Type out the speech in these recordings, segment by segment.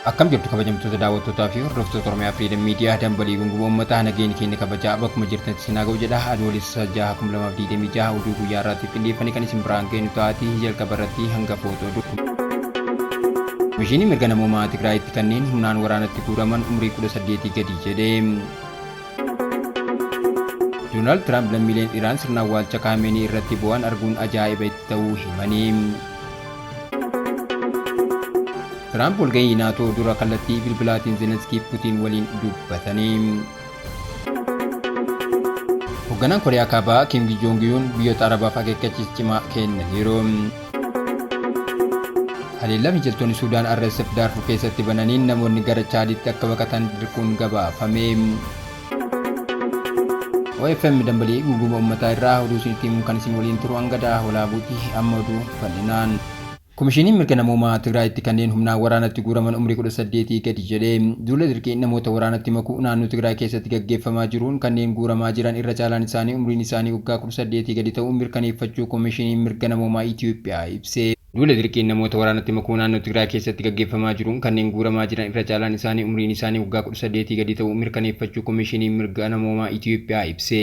Akkam jirtu kabajamtoota daawwattootaa fi hordoftoota Oromiyaa Freedom Media dambalii gunguma uummataa nageenya keenya kabajaa bakkuma jirtanitti sinaa ga'u jedha. Adoolessa 6/2026 oduu guyyaa irratti qindeeffanii kan isin biraan geenyu taati jalqaba irratti hanga footoo Komishinii mirga namoomaa Tigraayitti kanneen humnaan waraanatti guuraman umrii 18 gadi jedhe. Doonaald Tiraamp lammiileen Iraan sirna awwaalcha Kaameenii irratti bu'an arguun ajaa'iba itti ta'uu himanii. Tiraamp walgahii naatoo dura kallattii bilbilaatiin Zelenskii Putiin waliin dubbatanii. Hoogganaan Kooriyaa Kaabaa Kim Jong-un biyyoota Arabaaf akeekkachiisa cimaa kennaniiru. Haleellaa finciltoonni Suudaan RSF Daarfur keessatti bananiin namoonni gara Chaaditti akka baqatan dirquun gabaafame. OFM dambalii gunguma uummataa irraa oduu isinitti himuun kan isin waliin turu hanga daawwattuutti amma oduu bal'inaan. Komishiniin mirga namoomaa Tigraayitti kanneen humnaan waraanatti guuraman umrii 18 gadi jedhe. Duula dirqii namoota waraanatti makuu naannoo Tigraay keessatti gaggeeffamaa jiruun kanneen guuramaa jiran irra caalaan isaanii umriin isaanii waggaa 18 gadi ta'uu mirkaneeffachuu komishiniin mirga namoomaa Itoophiyaa ibse. Duula dirqii namoota waraanatti makuu naannoo Tigraay keessatti gaggeeffamaa jiruun kanneen guuramaa jiran irra caalaan isaanii umriin isaanii waggaa 18 gadi ta'uu mirkaneeffachuu komishiniin mirga namoomaa Itoophiyaa ibse.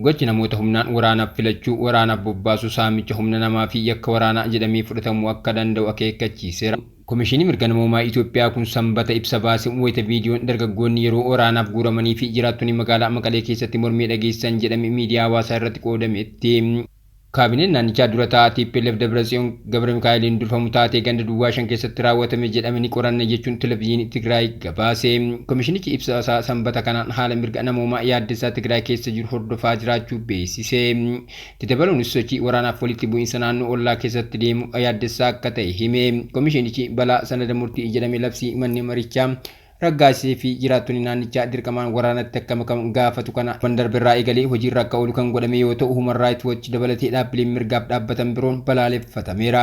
Gochi namoota humnaan waraanaaf filachuu, waraanaaf bobbaasuu, saamicha humna namaa fi yakka waraanaa jedhamee fudhatamuu akka danda'u akeekkachiiseera. Komishinii mirga namoomaa Itoophiyaa kun sanbata ibsa baase wayita viidiyoon dargaggoonni yeroo waraanaaf guuramanii fi jiraattonni magaalaa Maqalee keessatti mormii dhageessan jedhame miidiyaa hawaasaa irratti qoodametti. Kaabineen naannichaa dura taa'aa TPLF Dabratsiyoon Gabra Mikaa'eliin durfamu taatee ganda duwwaa 5 keessatti raawwatame jedhame ni qoranna jechuun televezyiinii Tigraay gabaase. Komishinichi ibsa isaa sanbata kanaan haala mirga namoomaa yaaddessaa Tigraay keessa jiru hordofaa jiraachuu beeksise. Dabaluunis sochii waraanaaf walitti bu'iinsa naannoo ollaa keessatti deemu yaaddessaa akka ta'e hime. Komishinichi balaa sanada murtii jedhame labsii manni marichaa raggaasee fi jiraattonni naannichaa dirqamaan waraanatti akka makaman gaafatu kana bandarberraa eegalee hojiirra akka oolu kan godhame yoo ta'u Human Rights Watch dabalatee dhaabbileen mirgaaf dhaabbatan biroon balaaleffatameera.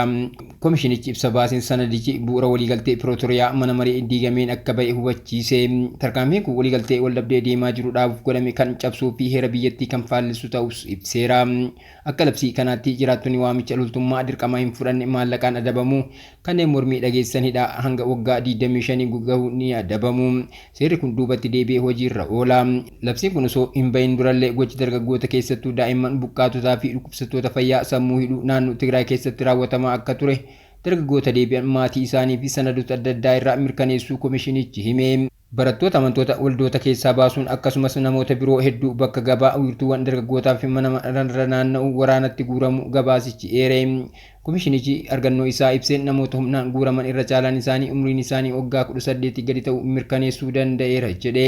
Komishinichi ibsa baaseen sanadichi bu'uura waliigaltee Pirootoriyaa mana maree diigameen akka ba'e hubachiise. Tarkaanfiin kun waliigaltee waldhabdee deemaa jiru dhaabuuf godhame kan cabsuu fi heera biyyattii kan faallisu ta'us ibseera. Akka labsii kanaatti jiraattonni waamicha loltummaa dirqama hin fudhanne maallaqaan adabamu, kanneen mormii dhageessanidha hanga waggaa 25 gahuu ni adabamu. Seerri kun duubatti deebi'ee hojiirra oola. Labsiin kun osoo hin bahin durallee gochi dargaggoota keessattuu daa'imman buqqaatotaa fi dhukkubsattoota fayyaa sammuu hidhuu naannoo Tigraay keessatti raawwatamaa akka ture dargaggoota deebi'an maatii isaanii fi sanadoota adda addaa irraa mirkaneessuu komishinichi hime. Barattoota amantoota waldoota keessaa baasuun akkasumas namoota biroo hedduu bakka gabaa wiirtuuwwan dargaggootaa fi mana maree naanna'uu waraanatti guuramu gabaasichi eere. Komishinichi argannoo isaa ibseen namoota humnaan guuraman irra caalaan isaanii umriin isaanii waggaa 18 gadi ta'uu mirkaneessuu danda'eera jedhe.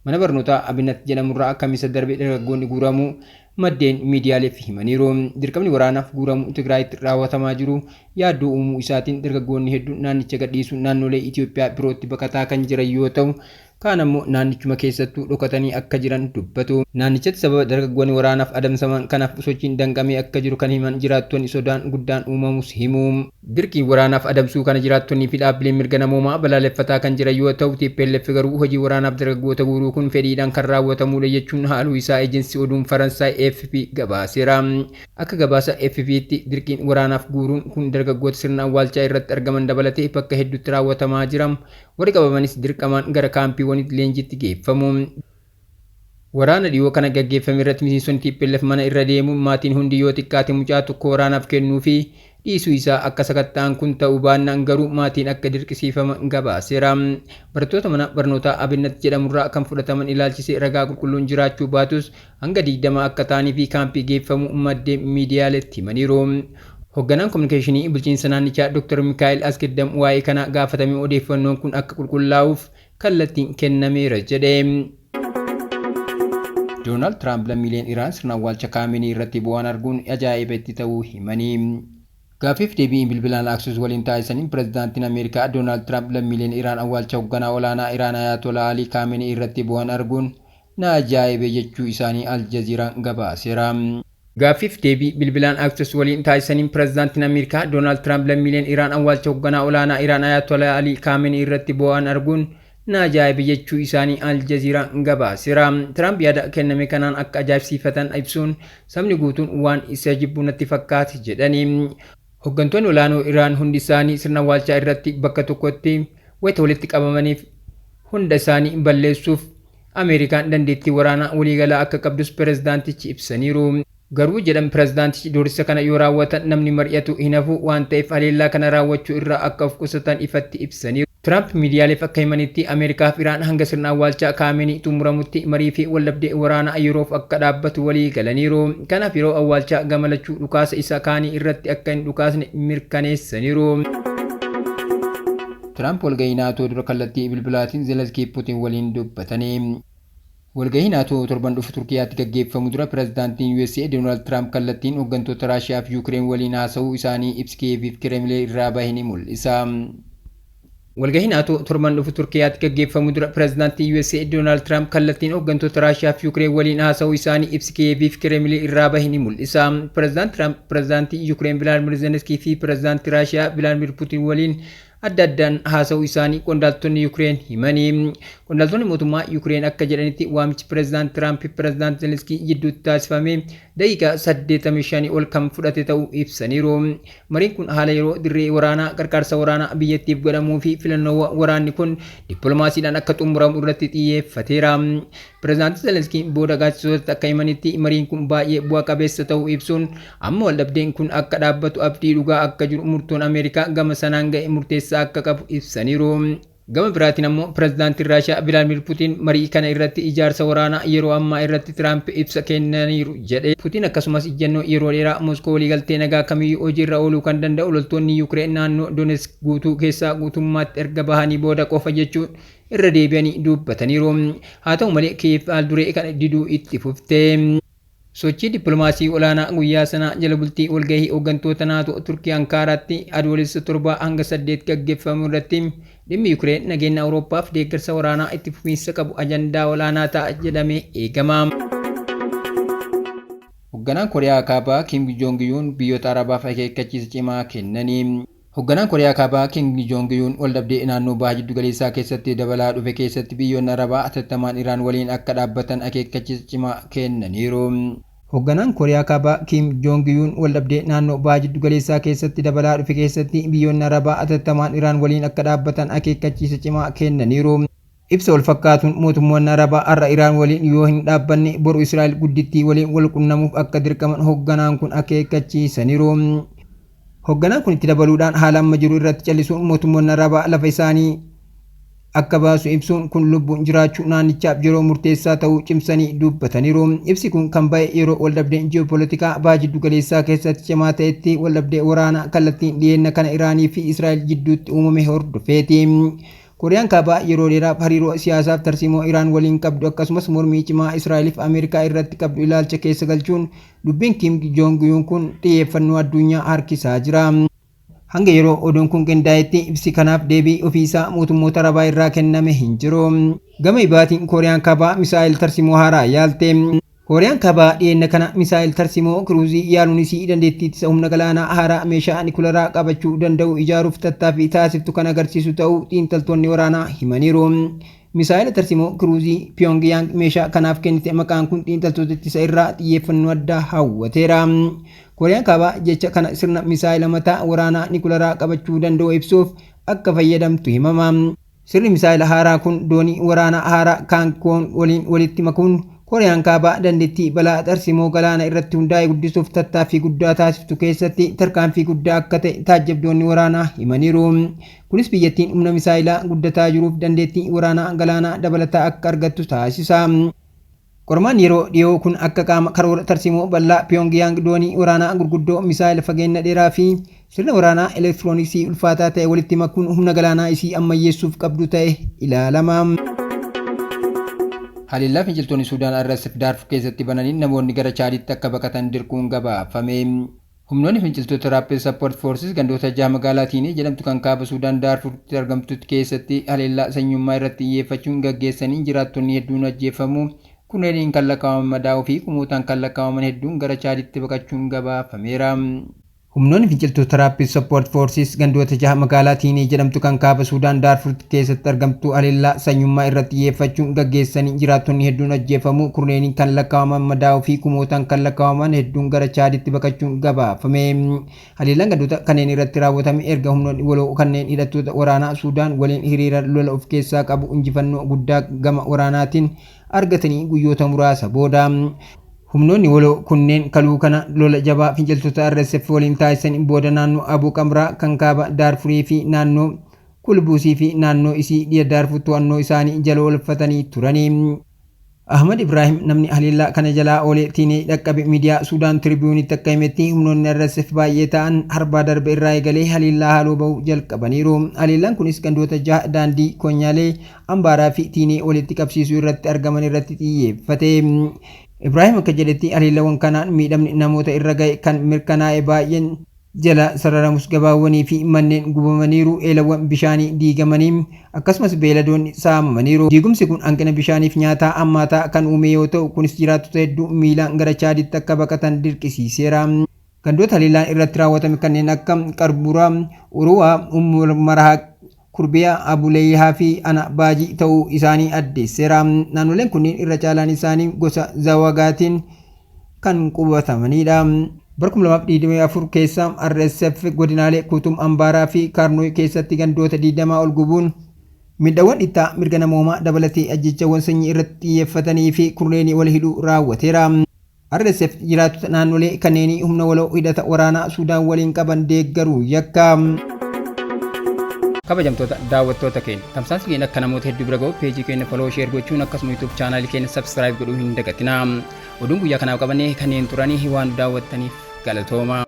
Mana barnootaa Abinat jedhamurraa akkamisa darbe dargaggoonni guuramuu maddeen miidiyaaleef himaniiru. Dirqamni waraanaaf guuramuu Tigraayitti raawwatamaa jiru yaaddoo uumuu isaatiin dargaggoonni hedduun naannicha gadhiisuun naannolee Itoophiyaa birootti baqataa kan jiran yoo ta'u, kaan ammoo naannichuma keessattuu dhokatanii akka jiran dubbatu. Naannichatti sababa dargaggoonni waraanaaf adamsaman kanaaf sochiin danqamee akka jiru kan himan jiraattonni sodaan guddaan uumamus himu. Dirqii waraanaaf adamsuu kana jiraattonnii fi dhaabbileen mirga namoomaa balaaleffataa kan jiran yoo ta'u, TPLF garuu hojii waraanaaf dargaggoota guuruu kun fedhiidhaan kan raawwatamudha jechuun haaluu isaa ejensi oduun Faransaay AFP gabaaseera. Akka gabaasa AFP'tti dirqiin waraanaaf guuruun kun dargaggoota sirna awwaalchaa irratti argaman dabalatee bakka hedduutti raawwatamaa jira. Warri qabamanis dirqamaan gara kaampiiwwanitti leenjitti geeffamu. Waraana dhiyoo kana gaggeeffame irratti miseensonni TPLF mana irra deemuun maatiin hundi yoo xiqqaate mucaa tokko waraanaaf kennuu fi dhiisuu isaa akka sakatta'an kun ta'uu baannaan garuu maatiin akka dirqisiifaman gabaaseera. Barattoota mana barnootaa Abinat jedhamurraa kan fudhataman ilaalchisee ragaa qulqulluun jiraachuu baatus hanga 20 akka ta'anii fi kaampii geeffamu maddeen miidiyaaleetti himaniiru. Hoogganaan kominikeeshinii bulchiinsa naannichaa Dr. Mikaa'el Askeddam waa'ee kana gaafatamee odeeffannoon kun akka qulqullaa'uuf kallattiin kennameera jedhe. Doonaald Tiraamp lammiileen Iraan sirna awwaalcha Kaameenii irratti bu'an arguun ajaa'iba itti ta'uu himanii. Gaaffiif deebii bilbilaan Aksus waliin taasisaniin pirezidaantiin Ameerikaa Doonaald Tiraamp lammiileen Iraan awwaalcha hoogganaa olaanaa Iraan Ayatollah Ali Kaameenii irratti bu'an arguun na ajaa'ibe jechuu isaanii Aljaziiraan gabaaseera. Gaaffiif deebii bilbilaan Aksus waliin taasisaniin pirezidaantiin Ameerikaa Doonaald Tiraamp lammiileen Iraan awwaalcha hoogganaa olaanaa Iraan Ayatollah Ali Kaameenii irratti bu'an arguun na ajaa'ibe jechuu isaanii Aljaziiraan gabaaseera. Tiraamp yaada kenname kanaan akka ajaa'ibsiifatan ibsuun sabni guutuun waan isa jibbu natti fakkaate jedhanii. Hooggantoonni olaanoo Iraan hundi isaanii sirna awwaalchaa irratti bakka tokkotti wayita walitti qabamaniif hunda isaanii balleessuuf Ameerikaan dandeettii waraanaa waliigalaa akka qabdus pirezidaantichi ibsaniiru. Garuu jedhan pirezidaantichi doorsicha kana yoo raawwatan namni mari'atu hin hafu waan ta'eef haleellaa kana raawwachuu irraa akka of qusatan ifatti ibsaniiru. Trump miidiyaaleef akka himanitti Ameerikaa fi Iraan hanga sirna awwaalchaa Kaameenii xumuramutti marii fi waldhabdee waraanaa yeroof akka dhaabbatu walii galaniiru. Kanaaf yeroo awwaalchaa gamalachuu dhukaasa isa kaanii irratti akka hin dhukaasne mirkaneessaniiru. Trump walgahii naatoo dura kallattii bilbilaatiin Zelenskii Putin waliin dubbatanii. Walgahii naatoo torban dhufu Turkiyaatti gaggeeffamu dura pirezidaantiin USA Donald Trump kallattiin hooggantoota Raashiyaa fi Yuukireen waliin haasa'uu isaanii ibsa Kiyeeviif Kremlin irraa bahe ni mul'isa. Walgahii naatoo torban dhufu Turkiyaatti gaggeeffamu dura pirezidaantiin USA Donald Trump kallattiin hooggantoota Raashiyaa fi Yuukireen waliin haasa'uu isaanii ibsa Kiyeeviif Kremlin irraa bahe ni mul'isa. Pirezidaant Trump pirezidaantii Yuukireen Vladimir Zelenskii fi pirezidaantii Raashiyaa Vladimir Putin waliin adda addaan haasa'uu isaanii qondaaltonni Yuukireen himanii. Qondaaltonni mootummaa Yuukireen akka jedhanitti waamichi pirezidaant Tiraamp fi pirezidaant Zelenskii gidduutti taasifame daqiiqaa 85 ol kan fudhate ta'uu ibsaniiru. Mariin kun haala yeroo dirree waraanaa qarqaarsa waraanaa biyyattiif godhamuu fi filannoo waraanni kun dippiloomaasiidhaan akka xumuramu irratti xiyyeeffateera. Pirezidaant Zelenskii booda gaazexeessitootatti akka himanitti mariin kun baay'ee bu'a qabeessa ta'uu ibsuun amma waldhabdeen kun akka dhaabbatu abdii dhugaa akka jiru murtoon Ameerikaa gama sanaan ga'e murteessaa akka qabu ibsaniiru. Gama biraatiin ammoo pirezidaantiin Raashiyaa Vladimir Putin marii kana irratti ijaarsa waraanaa yeroo ammaa irratti Tiraamp ibsa kennaniiru jedhe. Putin akkasumas ijjannoo yeroo dheeraa Moskoo waliigaltee nagaa kamiyyuu hojiirra ooluu kan danda'u loltoonni Yuukireen naannoo Donetsk guutuu keessaa guutummaatti erga bahanii booda qofa jechuun irra deebi'anii dubbataniiru. Haa ta'u malee Kiyev haalduree kana diduu itti fufte. Sochii dippiloomaasii olaanaa guyyaa sanaa jala bultii walgahii hooggantoota naatoo Turkii Ankaaraatti adoolessa 7 hanga 8 gaggeeffamu irratti dhimmi Yuukireen nageenya Awurooppaaf deeggarsa waraanaa itti fufiinsa qabu ajandaa olaanaa ta'a jedhamee eegama. Hoogganaan Kooriyaa Kaabaa Kim Jong Un biyyoota Arabaaf akeekkachiisa cimaa kennanii. Hoogganaan Kooriyaa Kaabaa Kim Jong Un waldhabdee naannoo baha jiddu galeessaa keessatti dabalaa dhufe keessatti biyyoonni Arabaa atattamaan Iraan waliin akka dhaabbatan akeekkachiisa cimaa kennaniiru. Hoogganaan Kooriyaa Kaabaa Kim Jong Un waldhabdee naannoo baha jiddu galeessaa keessatti dabalaa dhufe keessatti biyyoonni Arabaa atattamaan Iraan waliin akka dhaabbatan akeekkachiisa cimaa kennaniiru. Ibsa wal fakkaatuun mootummoonni Arabaa har'a Iraan waliin yoo hin dhaabbanne boru Israa'el guddittii waliin wal qunnamuuf akka dirqaman hoogganaan kun akeekkachiisaniiru. Hoogganaan kun itti dabaluudhaan haala amma jiru irratti callisuun mootummoonni Arabaa lafa isaanii akka baasu ibsuun kun lubbuun jiraachuu naannichaaf yeroo murteessaa ta'uu cimsanii dubbataniiru. Ibsi kun kan ba'e yeroo waldhabdeen ji'opolitikaa baha jiddu galeessaa keessatti cimaa ta'etti waldhabdee waraanaa kallattiin dhiyeenya kana Iraanii fi Israa'el jidduutti uumame hordofeeti. Kooriyaan Kaabaa yeroo dheeraaf hariiroo siyaasaaf tarsiimoo Iraan waliin qabdu akkasumas mormii cimaa Israa'eliif Ameerikaa irratti qabdu ilaalcha keessa galchuun dubbiin Kim Jong Un kun xiyyeeffannoo addunyaa harkisaa jira. Hanga yeroo oduun kun qindaa'etti ibsi kanaaf deebii ofiisaa mootummoota Arabaa irraa kenname hin jiru. Gama ibaatiin Kooriyaan Kaabaa misaa'il tarsiimoo haaraa yaalte. Kooriyaan Kaabaa dhiyeenya kana misaa'il tarsiimoo kiruuzii yaaluun isii dandeettii ittisa humna galaanaa haaraa meeshaa niikuleeraa qabachuu danda'u ijaaruuf tattaaffii taasiftu kan agarsiisu ta'uu xiinxaltoonni waraanaa himaniiru. Misaa'ila tarsiimoo kiruuzii Pyongyang meeshaa kanaaf kennite maqaan kun xiinxaltoota ittisa irraa xiyyeeffannoo addaa hawwateera. Kooriyaan Kaabaa jecha kana sirna misaa'ila mataa waraanaa niikuleeraa qabachuu danda'u ibsuuf akka fayyadamtu himama. Sirni misaa'ila haaraa kun doonii waraanaa haaraa Kaankoon waliin walitti makuun Kooriyaan Kaabaa dandeettii balaa tarsiimoo galaana irratti hundaa'e guddisuuf tattaaffii guddaa taasiftu keessatti tarkaanfii guddaa akka ta'e taajjabdoonni waraanaa himaniiru. Kunis biyyattiin humna misaa'ilaa guddataa jiruuf dandeettii waraanaa galaanaa dabalataa akka argattu taasisa. Qormaan yeroo dhiyoo kun akka qaama karoora tarsiimoo bal'aa Pyongyang doonii waraanaa gurguddoo misaa'ila fageenya dheeraa fi sirna waraanaa elektirooniksii ulfaataa ta'e walitti makuun humna galaanaa isii ammayyeessuuf qabdu ta'e ilaalama. Haleellaa finciltoonni Suudaan RSF Daarfur keessatti bananiin namoonni gara Chaaditti akka baqatan dirquun gabaafame. Humnoonni finciltoota Rapid Support Forces gandoota jaha magaalaa Tiinee jedhamtu kan kaaba Suudaan Daarfuritti argamtutti keessatti haleellaa sanyummaa irratti xiyyeeffachuun gaggeessaniin jiraattonni hedduun ajjeefamu. Kunneen kan lakkaa'aman madaa'uu fi kumootaan kan lakkaa'aman hedduun gara Chaaditti baqachuun gabaafameera. Humnoonni finciltoota Rapid Support Forces gandoota jaha magaalaa Tiinii jedhamtu kan kaaba Suudaan Daarfur keessatti argamtu haleellaa sanyummaa irratti xiyyeeffachuun gaggeessanii jiraattonni hedduun ajjeefamuu kurneeniin kan lakkaa'aman madaa'uu fi kumootaan kan lakkaa'aman hedduun gara Chaaditti baqachuun gabaafame. Haleellaan gandoota kanneen irratti raawwatame erga humnoonni waloo kanneen hidhattoota waraanaa Suudaan waliin hiriira lola of keessaa qabu injifannoo guddaa gama waraanaatiin argatanii guyyoota muraasa booda. Humnoonni waloo kunneen kaluu kana lola jabaa finciltoota RSF waliin taasisan booda naannoo Abuu Qamraa kan kaaba Daarfurii fi naannoo Kulbuusii fi naannoo isii dhiya Daarfur to'annoo isaanii jala oolfatanii turanii. Ahmad Ibrahim namni haleellaa kana jalaa oolee Tiinii dhaqqabe miidiyaa Suudaan Tribuniitti akka himetti humnoonni RSF baay'ee ta'an harbaa darbe irraa eegalee haleellaa haaloo bahuu jalqabaniiru. Haleellaan kunis gandoota jaha daandii Konyaalee, Ambaaraa fi Tiinii walitti qabsiisuu irratti argaman irratti xiyyeeffate. Ibrahim akka jedhetti haleellawwan kanaan miidhamni namoota irra ga'e kan mirkanaa'e baay'een jala sararamus gabaawwanii fi manneen gubamaniiru, eelawwan bishaanii diigamanii akkasumas beeladoonni saamamaniiru. Diigumsi kun hanqina bishaaniif nyaataa hammaataa kan uume yoo ta'u kunis jiraattota hedduu miilaan gara Chaaditti akka baqatan dirqisiiseera. Gandoota haleellaan irratti raawwatame kanneen akka Qarburaa, Uruwaa, Marahaa, Kurbiyaa, Abuleeyaa fi Ana Baajii ta'uu isaanii addeesseera. Naannoleen kunniin irra caalaan isaanii gosa Zawagaatiin kan qubatamanidha. Bara 2024 keessa RSF godinaalee Kutum, Ambaaraa fi Kaarnoy keessatti gandoota 20 ol gubuun miidhaawwan dhiittaa mirga namoomaa dabalatee ajjeechawwan sanyii irratti xiyyeeffatanii fi kurneenii wal hidhuu raawwateera. RSF jiraattota naannolee kanneenii humna waloo hidhata waraanaa Suudaan waliin qaban deeggaruu yakka. Kabajamtoota daawwattoota keenya tamsaasni keenya akka namoota hedduu bira ga'u peejii keenya follow share gochuun akkasuma YouTube chaanaalii keenya subscribe godhuu hin dagatinaa. Oduun guyyaa kanaaf qabannee kanneen turanii waan daawwattaniif galatooma.